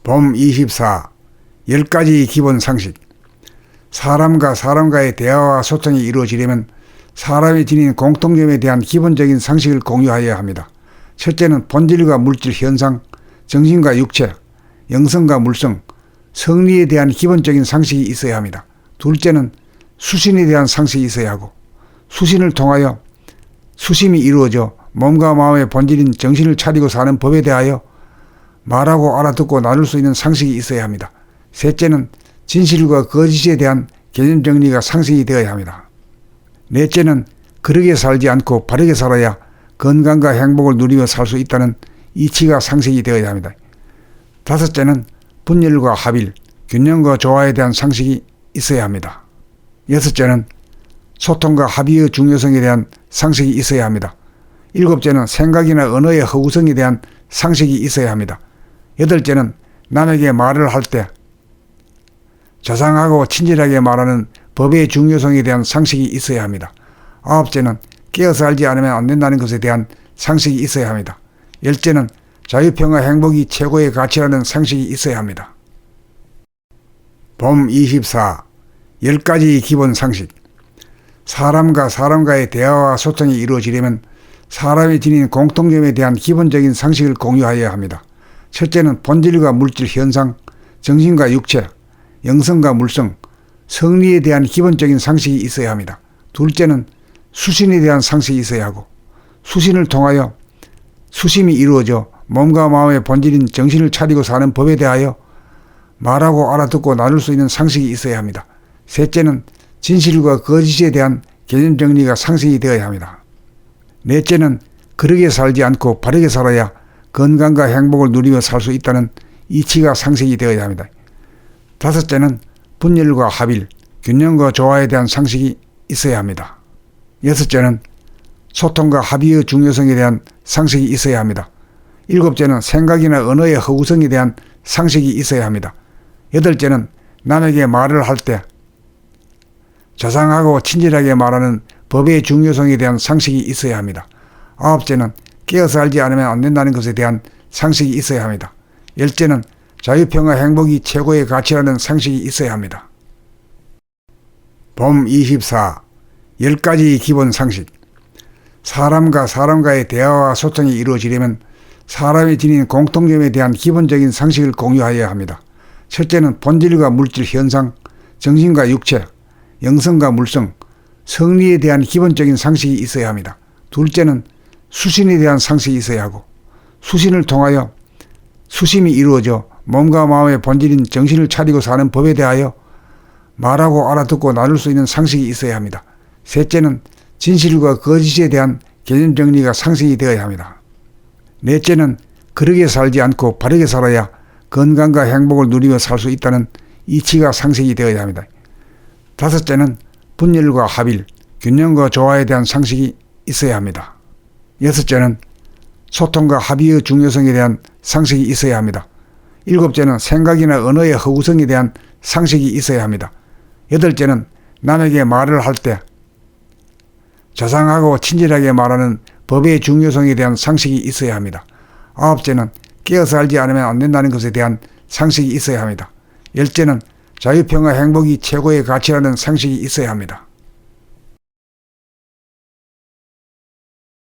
봄 24. 10가지 기본 상식. 사람과 사람과의 대화와 소통이 이루어지려면 사람이 지닌 공통점에 대한 기본적인 상식을 공유하여야 합니다. 첫째는 본질과 물질 현상, 정신과 육체, 영성과 물성, 성리에 대한 기본적인 상식이 있어야 합니다. 둘째는 수신에 대한 상식이 있어야 하고, 수신을 통하여 수심이 이루어져 몸과 마음의 본질인 정신을 차리고 사는 법에 대하여 말하고 알아듣고 나눌 수 있는 상식이 있어야 합니다. 셋째는 진실과 거짓에 대한 개념 정리가 상식이 되어야 합니다. 넷째는 그르게 살지 않고 바르게 살아야 건강과 행복을 누리며 살 수 있다는 이치가 상식이 되어야 합니다. 다섯째는 분열과 합일, 균형과 조화에 대한 상식이 있어야 합니다. 여섯째는 소통과 합의의 중요성에 대한 상식이 있어야 합니다. 일곱째는 생각이나 언어의 허구성에 대한 상식이 있어야 합니다. 여덟째는 남에게 말을 할 때 자상하고 친절하게 말하는 법의 중요성에 대한 상식이 있어야 합니다. 아홉째는 깨어서 알지 않으면 안 된다는 것에 대한 상식이 있어야 합니다. 열째는 자유평화 행복이 최고의 가치라는 상식이 있어야 합니다. 봄 24. 10가지 기본 상식. 사람과 사람과의 대화와 소통이 이루어지려면 사람이 지닌 공통점에 대한 기본적인 상식을 공유하여야 합니다. 첫째는 본질과 물질 현상, 정신과 육체, 영성과 물성, 성리에 대한 기본적인 상식이 있어야 합니다. 둘째는 수신에 대한 상식이 있어야 하고, 수신을 통하여 수심이 이루어져 몸과 마음의 본질인 정신을 차리고 사는 법에 대하여 말하고 알아듣고 나눌 수 있는 상식이 있어야 합니다. 셋째는 진실과 거짓에 대한 개념 정리가 상식이 되어야 합니다. 넷째는 그르게 살지 않고 바르게 살아야 건강과 행복을 누리며 살 수 있다는 이치가 상식이 되어야 합니다. 다섯째는 분열과 합일, 균형과 조화에 대한 상식이 있어야 합니다. 여섯째는 소통과 합의의 중요성에 대한 상식이 있어야 합니다. 일곱째는 생각이나 언어의 허구성에 대한 상식이 있어야 합니다. 여덟째는 남에게 말을 할 때 자상하고 친절하게 말하는 법의 중요성에 대한 상식이 있어야 합니다. 아홉째는 깨어서 알지 않으면 안 된다는 것에 대한 상식이 있어야 합니다. 열째는 자유평화 행복이 최고의 가치라는 상식이 있어야 합니다. 봄 24. 10가지 기본 상식. 사람과 사람과의 대화와 소통이 이루어지려면 사람이 지닌 공통점에 대한 기본적인 상식을 공유하여야 합니다. 첫째는 본질과 물질 현상, 정신과 육체, 영성과 물성, 성리에 대한 기본적인 상식이 있어야 합니다. 둘째는 수신에 대한 상식이 있어야 하고, 수신을 통하여 수심이 이루어져 몸과 마음의 본질인 정신을 차리고 사는 법에 대하여 말하고 알아듣고 나눌 수 있는 상식이 있어야 합니다. 셋째는 진실과 거짓에 대한 개념 정리가 상식이 되어야 합니다. 넷째는 그르게 살지 않고 바르게 살아야 건강과 행복을 누리며 살 수 있다는 이치가 상식이 되어야 합니다. 다섯째는 분열과 합일, 균형과 조화에 대한 상식이 있어야 합니다. 여섯째는 소통과 합의의 중요성에 대한 상식이 있어야 합니다. 일곱째는 생각이나 언어의 허구성에 대한 상식이 있어야 합니다. 여덟째는 남에게 말을 할 때 자상하고 친절하게 말하는 법의 중요성에 대한 상식이 있어야 합니다. 아홉째는 깨어서 알지 않으면 안 된다는 것에 대한 상식이 있어야 합니다. 열째는 자유평화 행복이 최고의 가치라는 상식이 있어야 합니다.